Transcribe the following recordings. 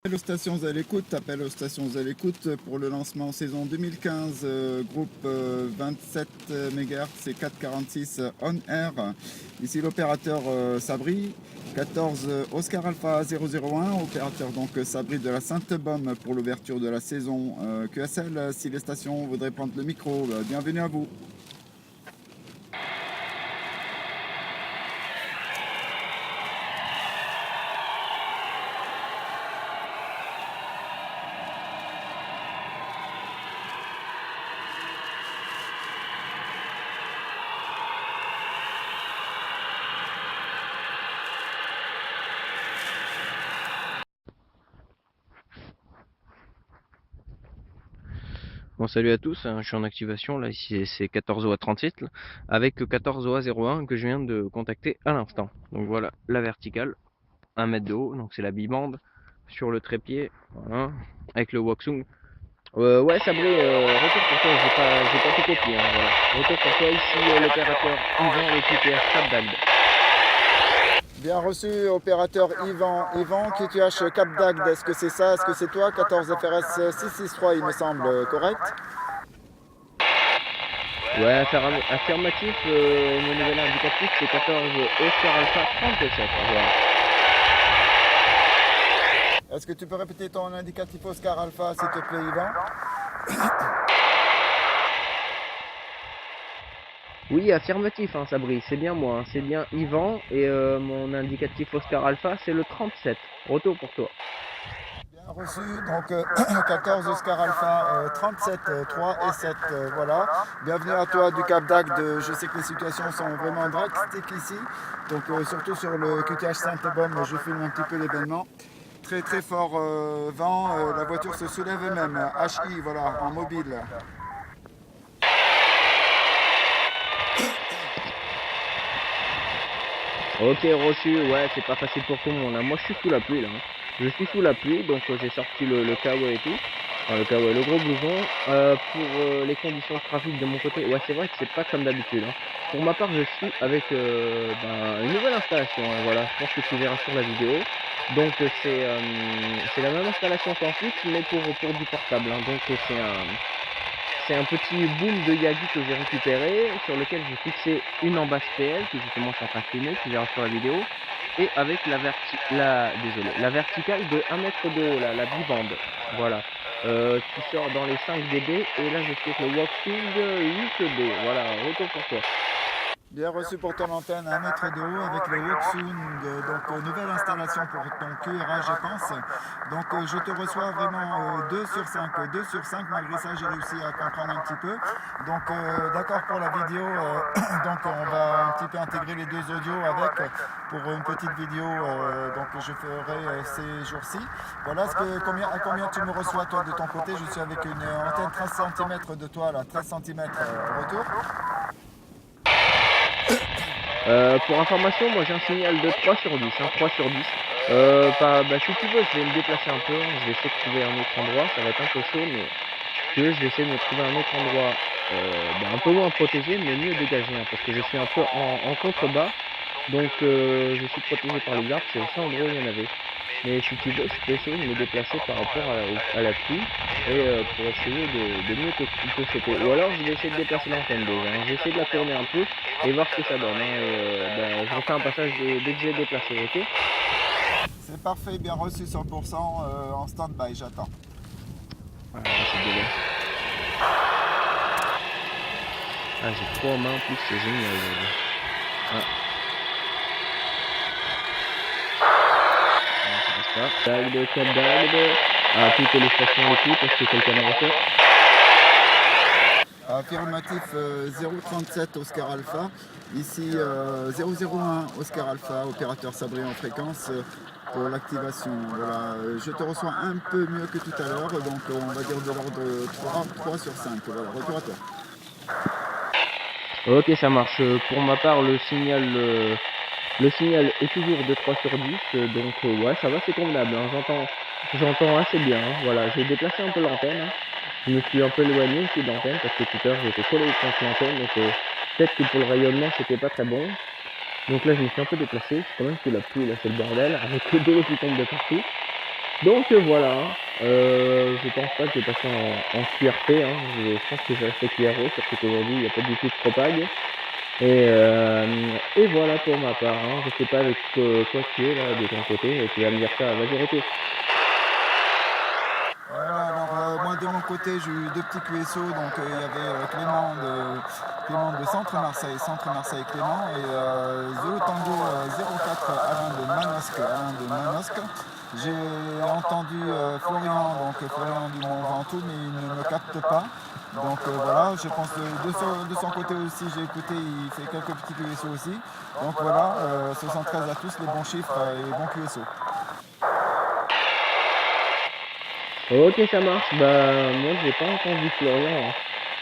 Appel aux stations à l'écoute, appel aux stations à l'écoute pour le lancement saison 2015, groupe 27 MHz et 446 on air. Ici l'opérateur Sabri, 14 Oscar Alpha 001, opérateur donc Sabri de la Sainte-Baume pour l'ouverture de la saison QSL. Si les stations voudraient prendre le micro, bienvenue à vous. Bon, salut à tous, je suis en activation, là ici c'est 14OA38 là, avec 14OA01 que je viens de contacter à l'instant. Donc voilà, la verticale, 1 mètre de haut, donc c'est la bibande, sur le trépied, voilà, avec le Woksung. Ouais Sabré, retour pour toi, j'ai pas tout copié, hein, voilà. Retour pour toi ici, l'opérateur Yvan, le QTH Cap d'Agde. Bien reçu, opérateur Yvan, QTH Cap d'Agde, est-ce que c'est ça? Est-ce que c'est toi? 14 FRS 663 il me semble, correct? Ouais, affirmatif, mon nouvel indicatif c'est 14 Oscar Alpha 37, voilà. Est-ce que tu peux répéter ton indicatif Oscar Alpha, s'il te plaît, Yvan? Oui, affirmatif, hein, Sabri, c'est bien moi, hein, c'est bien Yvan, et mon indicatif Oscar Alpha, c'est le 37. Retour pour toi. Bien reçu, donc 14 Oscar Alpha 37, 3 et 7, voilà. Bienvenue à toi du Cap d'Agde, je sais que les situations sont vraiment drastiques ici, donc surtout sur le QTH Sainte-Baume, je filme un petit peu l'événement. Très très fort vent, la voiture se soulève même, HI, voilà, en mobile. Ok, reçu, ouais, c'est pas facile pour tout le monde, hein. Moi, je suis sous la pluie, là, hein. Je suis sous la pluie, donc j'ai sorti le kawa et tout. Enfin, le kawa, le gros blouson. Pour les conditions de trafic de mon côté, ouais, c'est vrai que c'est pas comme d'habitude, hein. Pour ma part, je suis avec une nouvelle installation, hein, voilà. Je pense que tu verras sur la vidéo. Donc, c'est la même installation qu'en fixe, mais pour du portable, hein. Donc, c'est un petit boom de Yagi que j'ai récupéré, sur lequel j'ai fixé une embâche PL, que justement je suis en train de filmer, tu verras sur la vidéo, et avec la verticale de 1 mètre de haut, la bibande, voilà, qui sort dans les 5 dB, et là je suis avec le Woksung 8B, voilà, retour pour toi. Bien reçu pour ton antenne, 1 mètre de haut avec le Woksung, donc nouvelle installation pour ton QRA je pense. Donc je te reçois vraiment 2 sur 5, 2 sur 5, malgré ça j'ai réussi à comprendre un petit peu. Donc d'accord pour la vidéo, donc on va un petit peu intégrer les deux audios avec pour une petite vidéo, donc je ferai ces jours-ci. Voilà, à combien tu me reçois toi de ton côté? Je suis avec une antenne 13 cm de toi là, 13 cm retour. Pour information, moi j'ai un signal de 3 sur 10, hein, 3 sur 10. Si tu veux, je vais me déplacer un peu, hein, je vais essayer de trouver un autre endroit, ça va être un peu chaud, mais si tu veux, je vais essayer de me trouver un autre endroit un peu moins protégé, mais mieux dégagé, hein, parce que je suis un peu en contrebas, donc je suis protégé par les arbres, c'est le seul endroit où il y en avait. Mais si tu veux, je peux essayer de me déplacer par rapport à la pluie, et pour essayer de mieux te choper. Ou alors je vais essayer de déplacer l'antenne déjà, hein. Je vais essayer de la tourner un peu, et voir ce que ça donne, hein. Je refais un passage dès que j'ai déplacé, ok? C'est parfait, bien reçu 100% en stand-by, j'attends. Ah, c'est dégueulasse. Ah, j'ai 3 mains en plus, c'est génial. Ah. Non, ça passe pas. D'Agde, Cap d'Agde. Ah, toutes les stations écoute, est-ce que quelqu'un me reçoit? Affirmatif 037 Oscar Alpha, ici 001 Oscar Alpha, opérateur sabré en fréquence pour l'activation. Voilà, je te reçois un peu mieux que tout à l'heure, donc on va dire de l'ordre 3 sur 5. Voilà, retour à toi. Ok, ça marche. Pour ma part, le signal est toujours de 3 sur 10, donc ouais, ça va, c'est convenable, hein. J'entends assez bien, hein. Voilà, j'ai déplacé un peu l'antenne, hein. Je me suis un peu éloigné aussi de l'antenne, parce que tout à l'heure j'étais collé contre l'antenne, donc peut-être que pour le rayonnement c'était pas très bon. Donc là je me suis un peu déplacé, c'est quand même que la pluie, là c'est le bordel, avec de l'eau qui tombe de partout. Donc voilà, je pense pas que je vais passer en QRP, hein. Je pense que je vais rester QRO, surtout qu'aujourd'hui il n'y a pas du tout de propag. Et voilà pour ma part, hein. Je sais pas avec quoi tu es là de ton côté, et tu vas me dire ça, vas-y retour. Voilà, alors moi de mon côté j'ai eu deux petits QSO, donc il y avait Clément de Centre Marseille Clément, et Zulu Tango 04 Alain de Manosque. J'ai entendu Florian, donc Florian du Mont Ventoux, mais il ne me capte pas. Donc voilà, je pense de son côté aussi, j'ai écouté, il fait quelques petits QSO aussi. Donc voilà, 73 à tous, les bons chiffres et les bons QSO. Ok, ça marche. Bah, moi, j'ai pas entendu Florian, hein.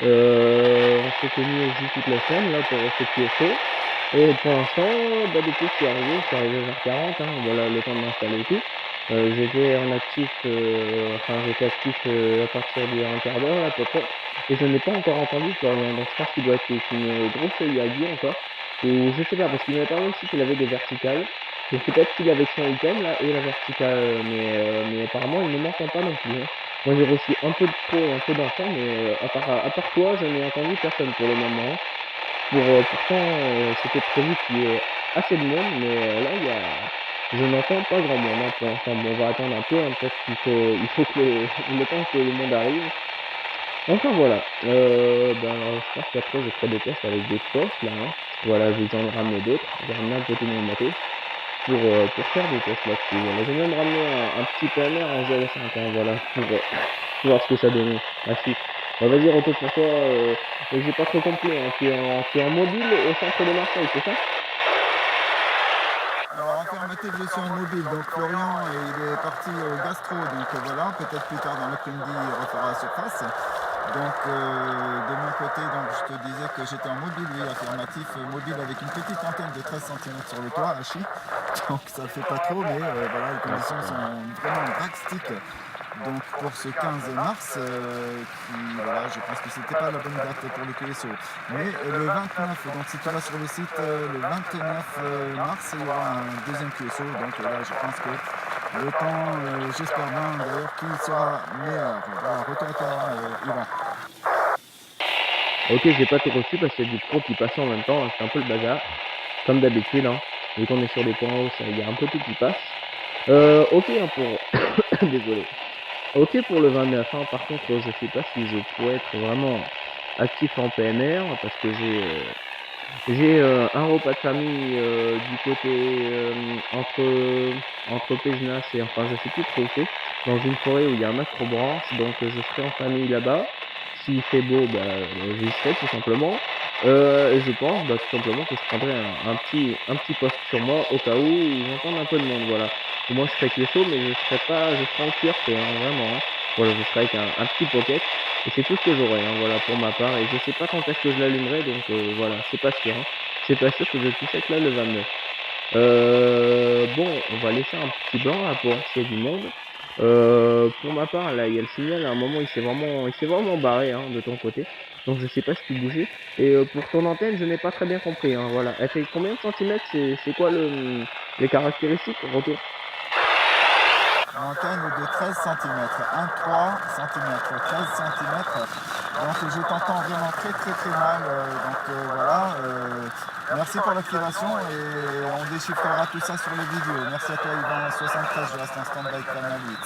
On s'est connus aussi toute la semaine, là, pour ce QSO. Et pour l'instant, bah, depuis que je suis arrivé vers 40, hein, voilà, le temps de m'installer et tout. J'étais en actif, enfin, j'étais actif à partir d'un quart d'heure, à peu près. Et je n'ai pas encore entendu Florian, donc je pense qu'il doit être une grosse œilladie encore. Ou je sais pas, parce qu'il m'avait parlé aussi qu'il avait des verticales. Donc peut-être qu'il est avec son item là et la verticale, mais apparemment il ne m'entend pas non plus, hein. Moi j'ai reçu un peu de pro et un peu d'enfants, mais à part toi, je n'ai entendu personne pour le moment, hein. Pourtant, c'était prévu qu'il y ait assez de monde, mais là je n'entends pas grand monde, hein, pour l'instant. Bon, on va attendre un peu, hein, peut-être qu'il faut que le temps que le monde arrive. Enfin voilà, je pense qu'après je ferai des tests avec des postes là, hein. Voilà, je vais en ramener d'autres, j'ai ramené un peu tout mon matos pour faire des tests là-dessus. Voilà, j'ai même ramené un petit PMR en 0,5 ans, voilà, pour voir ce que ça donnait, la suite. Bah, vas-y, retour pour toi, j'ai pas trop compris, hein. Tu es en mobile au centre de Marseille, c'est ça? Alors affirmatif, je suis en mobile, donc Florian il est parti au gastro, donc voilà, peut-être plus tard dans l'après-midi il refera surface. Donc de mon côté, donc, je te disais que j'étais en mobile, oui, affirmatif, mobile avec une petite antenne de 13 cm sur le toit, Hachi. Donc ça ne fait pas trop, mais voilà, les Ouais, conditions c'est ça. sont vraiment drastiques. Donc pour ce 15 mars, voilà, je pense que c'était pas la bonne date pour le QSO. Mais le 29, donc si tu vas sur le site, le 29 mars, il y aura un deuxième QSO. Donc là, je pense que le temps, j'espère bien d'ailleurs qu'il sera meilleur. Voilà, retour à toi, Yvan. Ok, j'ai pas tout reçu parce qu'il y a du pro qui passe en même temps, hein, c'est un peu le bazar, comme d'habitude, hein. Vu qu'on est sur des points hauts, il y a un peu tout qui passe. Ok, hein, pour... Désolé. Ok pour le 29, hein. Par contre, je sais pas si je pourrais être vraiment actif en PMR parce que j'ai un repas de famille du côté entre Pézenas et enfin je sais plus trop où c'est, dans une forêt où il y a un acrobranche, donc je serai en famille là-bas. S'il fait beau, j'y serai tout simplement. Et je pense tout simplement que je prendrai un petit poste sur moi au cas où j'entende un peu de monde, voilà. Moi je serai QSO mais je serai en QRP, hein, vraiment, hein. Voilà, je serai avec un petit pocket. Et c'est tout ce que j'aurai, hein, voilà, pour ma part. Et je sais pas quand est-ce que je l'allumerai, donc voilà, c'est pas sûr, hein. C'est pas sûr que je puisse être là le 29. Bon, on va laisser un petit blanc là pour voir s'il y a du monde. Pour ma part, là, il y a le signal. À un moment, il s'est vraiment barré, hein, de ton côté. Donc, je sais pas si tu bougeais. Et pour ton antenne, je n'ai pas très bien compris, hein, voilà. Elle fait combien de centimètres? C'est quoi les caractéristiques? Retour. L'antenne est de 13 cm, 1,3 cm, 13 cm. Donc je t'entends vraiment très très très mal. Voilà. Merci pour l'activation et on déchiffrera tout ça sur les vidéos. Merci à toi Yvan 73, je reste en stand-by Canal 8.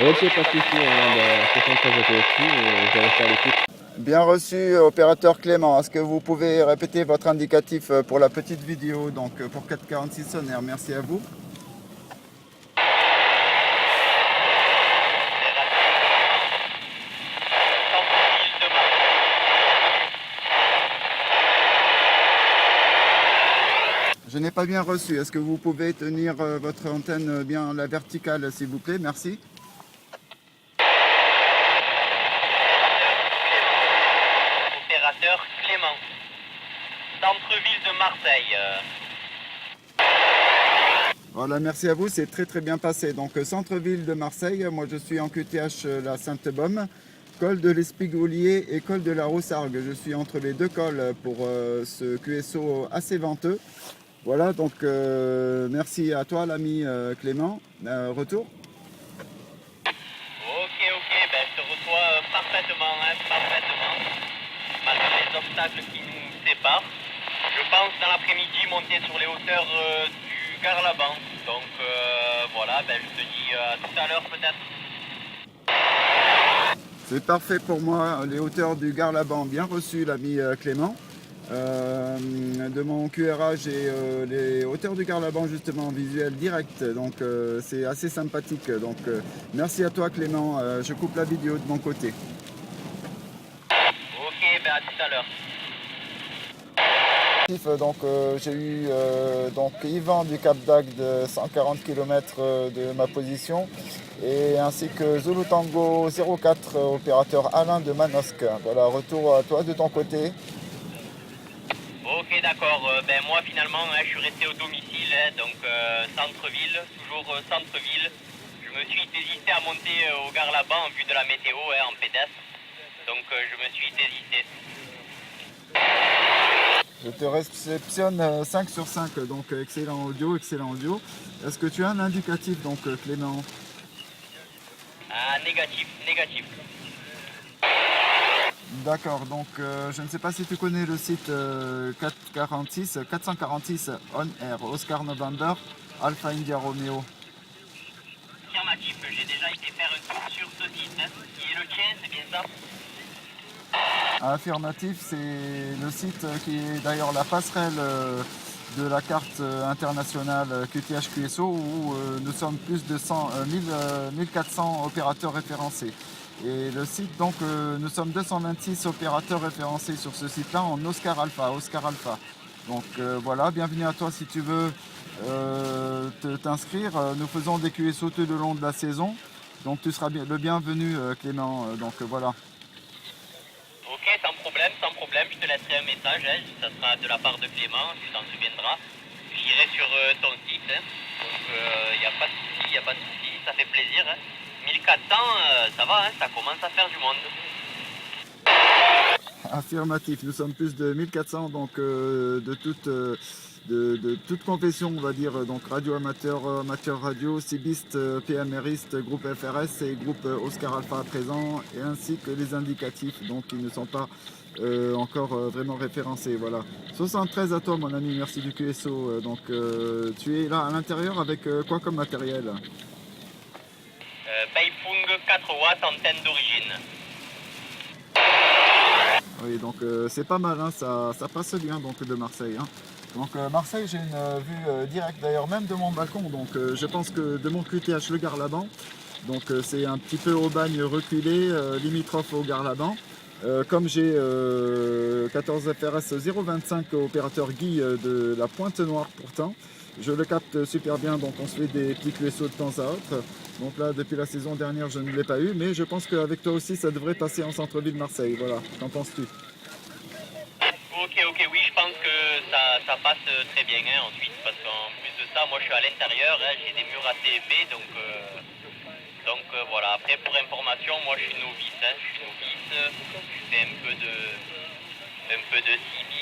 Ok, pas de soucis, hein, 73 à toi aussi, et je reste à l'écoute. Bien reçu, opérateur Clément. Est-ce que vous pouvez répéter votre indicatif pour la petite vidéo, donc pour 446 sonnaires? Merci à vous. Je n'ai pas bien reçu. Est-ce que vous pouvez tenir votre antenne bien la verticale, s'il vous plaît? Merci. Opérateur Clément. Centre-ville de Marseille. Voilà, merci à vous, c'est très très bien passé. Donc centre-ville de Marseille, moi je suis en QTH la Sainte-Baume, col de l'Espigoulier et col de la Roussargue. Je suis entre les deux cols pour ce QSO assez venteux. Voilà, donc merci à toi l'ami Clément. Retour. Ok, ben je te reçois parfaitement, hein, parfaitement. Malgré les obstacles qui nous séparent. Je pense dans l'après-midi monter sur les hauteurs du Garlaban. Donc voilà, ben je te dis à tout à l'heure peut-être. C'est parfait pour moi, les hauteurs du Garlaban, bien reçu l'ami Clément. De mon QRA, j'ai les hauteurs du Garlaban justement en visuel direct, donc c'est assez sympathique. Donc merci à toi Clément, je coupe la vidéo de mon côté. Ok, ben à tout à l'heure. Donc j'ai eu donc Yvan du Cap d'Agde de 140 km de ma position et ainsi que Zulu Tango 04 opérateur Alain de Manosque. Voilà, retour à toi de ton côté. Ok, d'accord. Ben moi finalement, hein, je suis resté au domicile, hein, donc centre-ville, toujours centre-ville. Je me suis hésité à monter au Garlaban en vue de la météo, hein, en pédestre. Donc je me suis hésité. Je te réceptionne 5 sur 5, donc excellent audio, excellent audio. Est-ce que tu as un indicatif, donc Clément? Ah, négatif, négatif. D'accord, donc je ne sais pas si tu connais le site 446 On Air, Oscar November, Alpha India Romeo. Affirmatif, j'ai déjà été faire un tour sur ce site, hein, qui est le tien, c'est bien ça? Affirmatif, c'est le site qui est d'ailleurs la passerelle de la carte internationale QTH QSO où nous sommes plus de 1400 opérateurs référencés. Et le site, donc, nous sommes 226 opérateurs référencés sur ce site-là en Oscar Alpha, Oscar Alpha. Donc voilà, bienvenue à toi si tu veux t'inscrire. Nous faisons des QSO tout le long de la saison. Donc tu seras le bienvenu Clément. Donc voilà. Ok, sans problème, je te laisserai un message, hein, ça sera de la part de Clément, tu t'en souviendras. J'irai sur ton site, hein, donc il n'y a pas de souci, il n'y a pas de souci, ça fait plaisir. Hein. 1400, ça va, hein, ça commence à faire du monde. Affirmatif, nous sommes plus de 1400, donc de toute confession, on va dire, donc radio amateur, amateur radio, cibiste, PMRiste, groupe FRS et groupe Oscar Alpha présent, et ainsi que les indicatifs, donc qui ne sont pas encore vraiment référencés. Voilà. 73 à toi, mon ami, merci du QSO. Donc tu es là à l'intérieur avec quoi comme matériel? Beifung 4 watts, antenne d'origine. Oui, donc c'est pas mal, hein, ça passe bien donc de Marseille. Hein. Donc Marseille, j'ai une vue directe d'ailleurs même de mon balcon, donc je pense que de mon QTH le Garlaban, donc c'est un petit peu au bagne reculé, limitrophe au Garlaban. Comme j'ai 14 FRS 025 opérateur Guy de la Pointe Noire pourtant, je le capte super bien, donc on se fait des petits QSO de temps à autre. Donc là, depuis la saison dernière, je ne l'ai pas eu, mais je pense qu'avec toi aussi, ça devrait passer en centre-ville Marseille. Voilà, qu'en penses-tu? Ok, oui, je pense que ça passe très bien hein, ensuite, parce qu'en plus de ça, moi je suis à l'intérieur, hein, j'ai des murs assez épais, donc voilà. Après, pour information, moi je suis novice, je fais un peu de CB,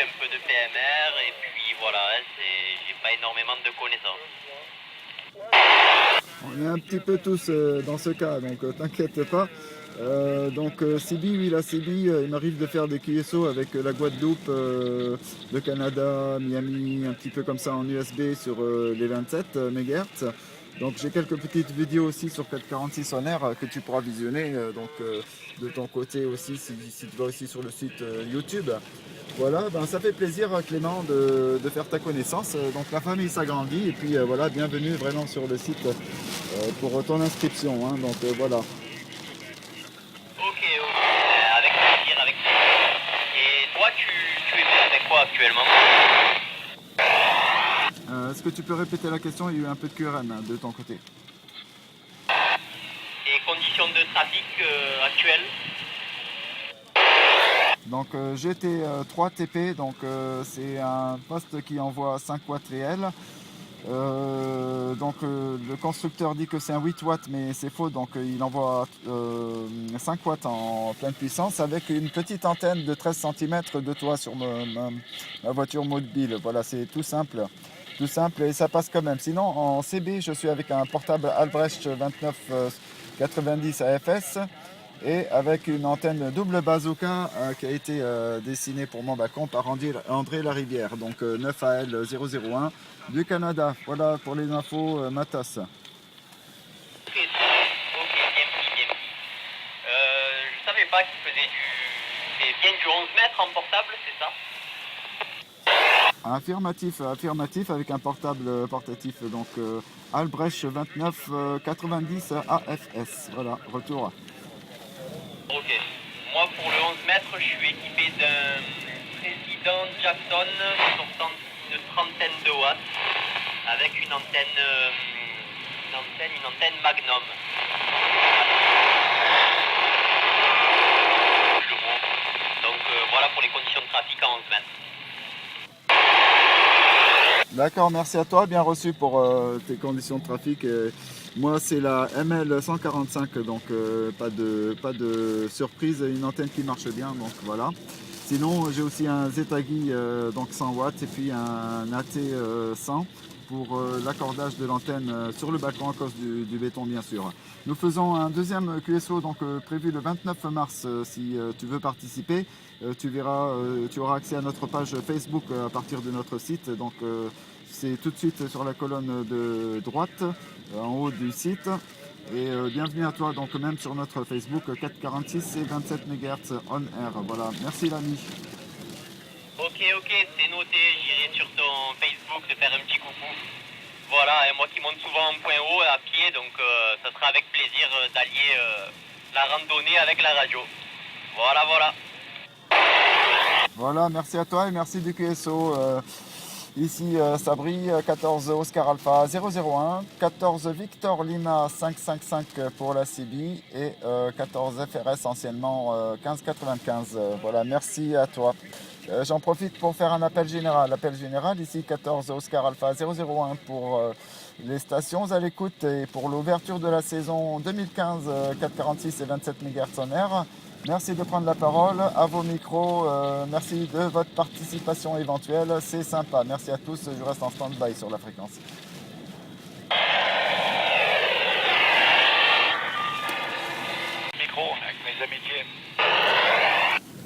un peu de PMR, et puis voilà, hein, j'ai pas énormément de connaissances. On est un petit peu tous dans ce cas, donc t'inquiète pas. Donc CB, oui, la CB, il m'arrive de faire des QSO avec la Guadeloupe, le Canada, Miami, un petit peu comme ça en USB sur les 27 MHz. Donc j'ai quelques petites vidéos aussi sur 446 On Air que tu pourras visionner de ton côté aussi si tu vas aussi sur le site YouTube. Voilà, ben, ça fait plaisir Clément de faire ta connaissance. Donc la famille s'agrandit et puis voilà, bienvenue vraiment sur le site pour ton inscription. Hein, donc voilà. Ok, avec plaisir, avec plaisir. Et toi, tu es fait avec quoi actuellement? Est-ce que tu peux répéter la question? Il y a eu un peu de QRM hein, de ton côté. Et conditions de trafic actuelles? Donc GT 3 TP, donc c'est un poste qui envoie 5 watts réels. Le constructeur dit que c'est un 8 watts, mais c'est faux, donc il envoie 5 watts en pleine puissance avec une petite antenne de 13 cm de toit sur ma voiture mobile. Voilà, c'est tout simple et ça passe quand même. Sinon, en CB, je suis avec un portable Albrecht 2990 AFS et avec une antenne double bazooka qui a été dessinée pour mon balcon par André Larivière, donc 9AL001 du Canada. Voilà pour les infos Matas. Ok, bien pris, bien pris. Je savais pas qu'il faisait c'est bien du 11 mètres en portable, c'est ça? Affirmatif avec un portable portatif, donc Albrecht 2990 AFS. Voilà, retour. Ok. Moi, pour le 11 mètres, je suis équipé d'un président Jackson sortant une trentaine de watts avec une antenne Magnum. Donc voilà pour les conditions de trafic à 11 mètres. D'accord, merci à toi, bien reçu pour tes conditions de trafic. Moi, c'est la ML 145, donc pas de surprise, une antenne qui marche bien, donc voilà. Sinon, j'ai aussi un Zetagi donc 100 watts et puis un AT 100 pour l'accordage de l'antenne sur le balcon à cause du béton, bien sûr. Nous faisons un deuxième QSO donc prévu le 29 mars si tu veux participer. Tu verras, tu auras accès à notre page Facebook à partir de notre site. Donc c'est tout de suite sur la colonne de droite, en haut du site. Et bienvenue à toi, donc même sur notre Facebook 446 et 27 MHz on air. Voilà, merci l'ami. Ok, c'est noté, j'irai sur ton Facebook te faire un petit coucou. Voilà, et moi qui monte souvent en point haut à pied, donc ça sera avec plaisir d'allier la randonnée avec la radio. Voilà. Voilà, merci à toi et merci du QSO. Ici Sabri, 14 Oscar Alpha 001, 14 Victor Lima 555 pour la CB et 14 FRS anciennement 1595. Voilà, merci à toi. J'en profite pour faire un appel général. Appel général ici 14 Oscar Alpha 001 pour les stations à l'écoute et pour l'ouverture de la saison 2015 446 et 27 MHz en air. Merci de prendre la parole à vos micros. Merci de votre participation éventuelle. C'est sympa. Merci à tous. Je reste en stand-by sur la fréquence. Micro avec mes amitiés.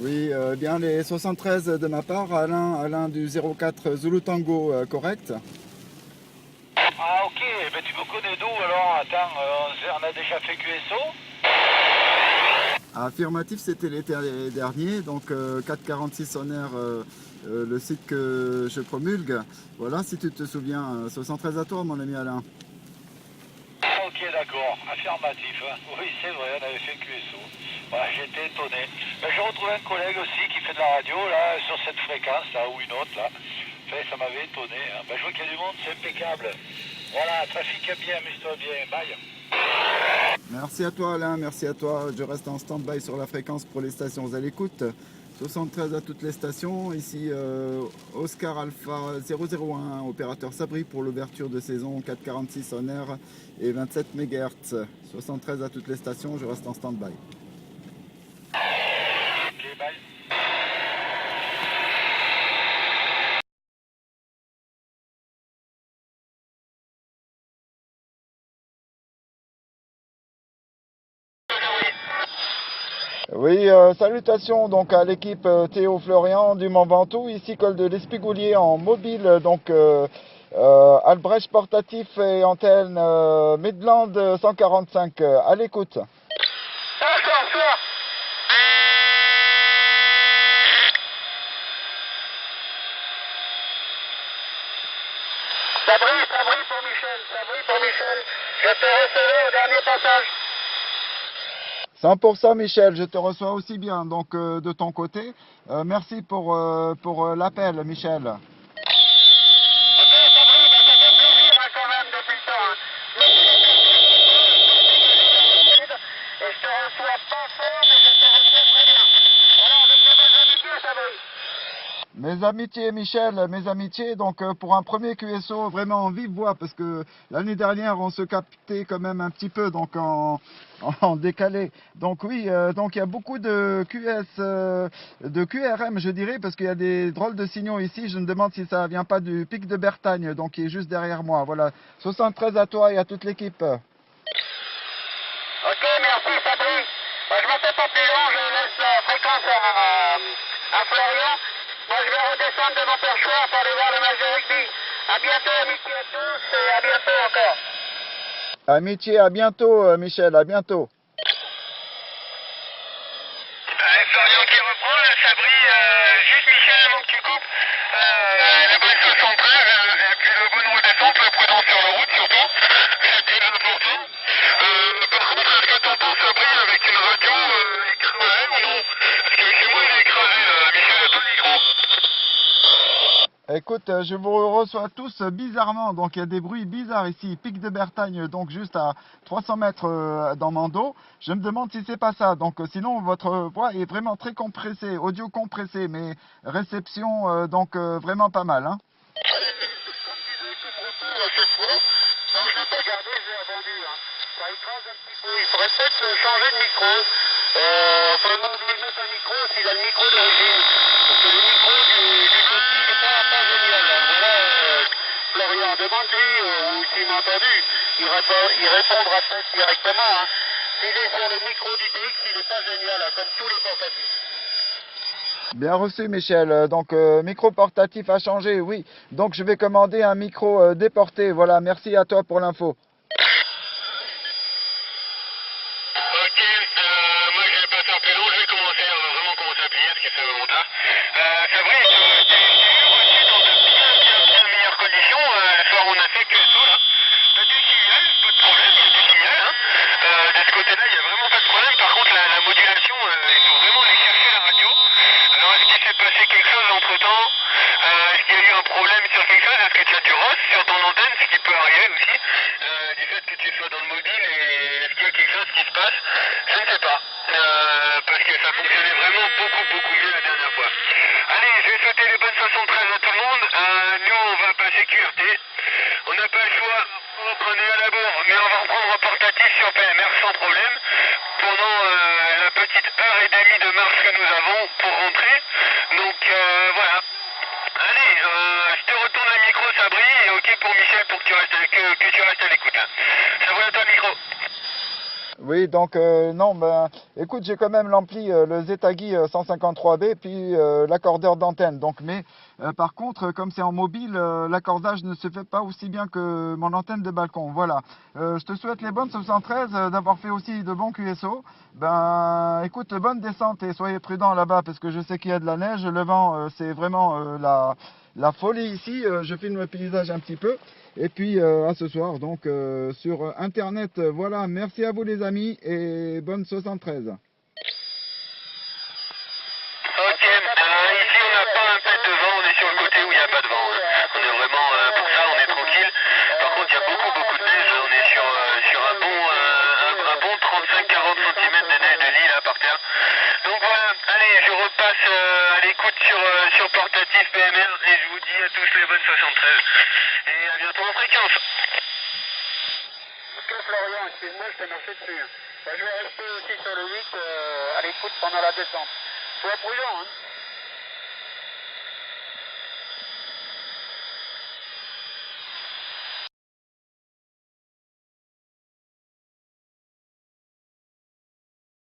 Oui, bien les 73 de ma part. Alain du 04 Zulu Tango, correct? Ah ok, ben tu me connais d'où alors? Attends, on a déjà fait QSO? Affirmatif, c'était l'été dernier, donc 446 en air, le site que je promulgue. Voilà, si tu te souviens, 73 à toi, mon ami Alain. Ok, d'accord, affirmatif. Hein. Oui, c'est vrai, on avait fait QSO. Voilà, j'étais étonné. Ben, j'ai retrouvé un collègue aussi qui fait de la radio, là, sur cette fréquence, là, ou une autre, là. Enfin, ça m'avait étonné. Hein. Ben, je vois qu'il y a du monde, c'est impeccable. Voilà, trafic bien, amuse-toi bien, bye. Merci à toi Alain, merci à toi. Je reste en stand-by sur la fréquence pour les stations à l'écoute. 73 à toutes les stations. Ici Oscar Alpha 001, opérateur Sabri pour l'ouverture de saison 446 en air et 27 MHz. 73 à toutes les stations, je reste en stand-by. Ok, bye. Oui, salutations donc à l'équipe Théo Florian du Mont Ventoux, ici col de l'Espigoulier en mobile, donc Albrecht portatif et antenne Midland 145 à l'écoute. Sabri pour Michel. Je te recevrai au dernier passage. 100% Michel, je te reçois aussi bien donc de ton côté. Merci pour l'appel Michel. Ok, Sabri, ben, ça fait plaisir hein, quand même depuis le temps. Hein. Et je te reçois pas fort, mais je te reçois très bien. Voilà, avec mes belles amitiés, Sabri. Mes amitiés, Michel, mes amitiés. Donc pour un premier QSO vraiment en vive voix, parce que l'année dernière on se captait quand même un petit peu, donc en décalé. Donc oui, donc il y a beaucoup de QS, de QRM, je dirais, parce qu'il y a des drôles de signaux ici. Je me demande si ça vient pas du pic de Bertagne, donc qui est juste derrière moi. Voilà, 73 à toi et à toute l'équipe. Ok, merci Fabrice. Je m'en fais pas plus long, je laisse la fréquence à Florian. Moi je vais redescendre de mon perchoir pour aller voir le match de rugby. A bientôt, amitié à tous et à bientôt encore. Amitié, à bientôt, Michel, à bientôt. Florian qui reprend, là, Sabri, juste Michel avant que tu coupes. La bonne 73, et puis le bon redescente, la prudence sur la route surtout. C'est plus important. Par contre, est-ce que t'entends Sabri avec une radio écrasée ou non? Parce que chez moi il est écrasé là. Michel a pas le micro. Écoute, je vous reçois tous bizarrement, donc il y a des bruits bizarres ici, pic de Bertagne, donc juste à 300 mètres dans mon dos. Je me demande si c'est pas ça, donc sinon votre voix est vraiment très compressée, audio compressé, mais réception donc vraiment pas mal. Hein. Il faudrait peut-être changer de micro. Faudrait m'oublier de mettre un micro s'il a le micro d'origine. Parce que le micro du petit n'est pas génial. Alors voilà, Florian, demande-lui ou s'il m'a entendu. Il répondra peut-être directement. Hein. S'il est sur le micro du TX, il n'est pas génial, hein, comme tous les portatifs. Bien reçu Michel, donc micro portatif a changé, oui. Donc je vais commander un micro déporté, voilà, merci à toi pour l'info. Ok, moi je vais pas faire plus long, je vais commencer, on va vraiment commencer à plier parce que c'est vraiment tard. Fabrice, t'es reçu dans de bien meilleures conditions. Le soir on a fait que ça là. T'as du signal, pas de problème, il y a du signal. Hein. De ce côté-là, il n'y a vraiment pas de problème. Par contre, la modulation, il faut vraiment aller chercher la radio. Alors est-ce qu'il s'est passé quelque chose entre temps? Est-ce qu'il y a eu un problème sur quelque chose? Est-ce que tu as du ROS sur ton antenne, ce qui peut arriver aussi, du fait que tu sois dans le mobile, et est-ce qu'il y a quelque chose qui se passe? Je ne sais pas, parce que ça fonctionnait vraiment beaucoup mieux la dernière fois. Allez, je vais souhaiter les bonnes 73 à tout le monde. Nous, on va passer QRT. On n'a pas le choix, on est à la bourre, mais on va reprendre un portatif sur PMR sans problème pendant la petite heure et demie de marche que nous avons pour rentrer. Donc voilà. Allez, je te retourne le micro, Sabri, et ok pour Michel pour que tu restes à l'écoute. Sabri, à toi le micro. Oui, donc non, ben écoute, j'ai quand même l'ampli, le Zetagi 153B, puis l'accordeur d'antenne. Donc, mais par contre, comme c'est en mobile, l'accordage ne se fait pas aussi bien que mon antenne de balcon. Voilà. Je te souhaite les bonnes 73, d'avoir fait aussi de bons QSO. Ben, écoute, bonne descente et soyez prudents là-bas parce que je sais qu'il y a de la neige. Le vent, c'est vraiment la folie ici. Je filme le paysage un petit peu. Et puis à ce soir donc sur internet. Voilà, merci à vous les amis et bonne 73. Ok, ici on n'a pas un pet de vent, on est sur le côté où il n'y a pas de vent. Hein. On est vraiment, pour ça on est tranquille. Par contre il y a beaucoup de neige, on est sur un bon 35-40 cm de neige de lit là par terre. Donc voilà, allez je repasse à l'écoute sur portatif PMR et je vous dis à tous les bonnes 73. Et à bientôt en fréquence. Ok Florian, excuse-moi, je t'ai marché dessus. Je vais rester aussi sur le 8 à l'écoute pendant la descente. Sois prudent, hein.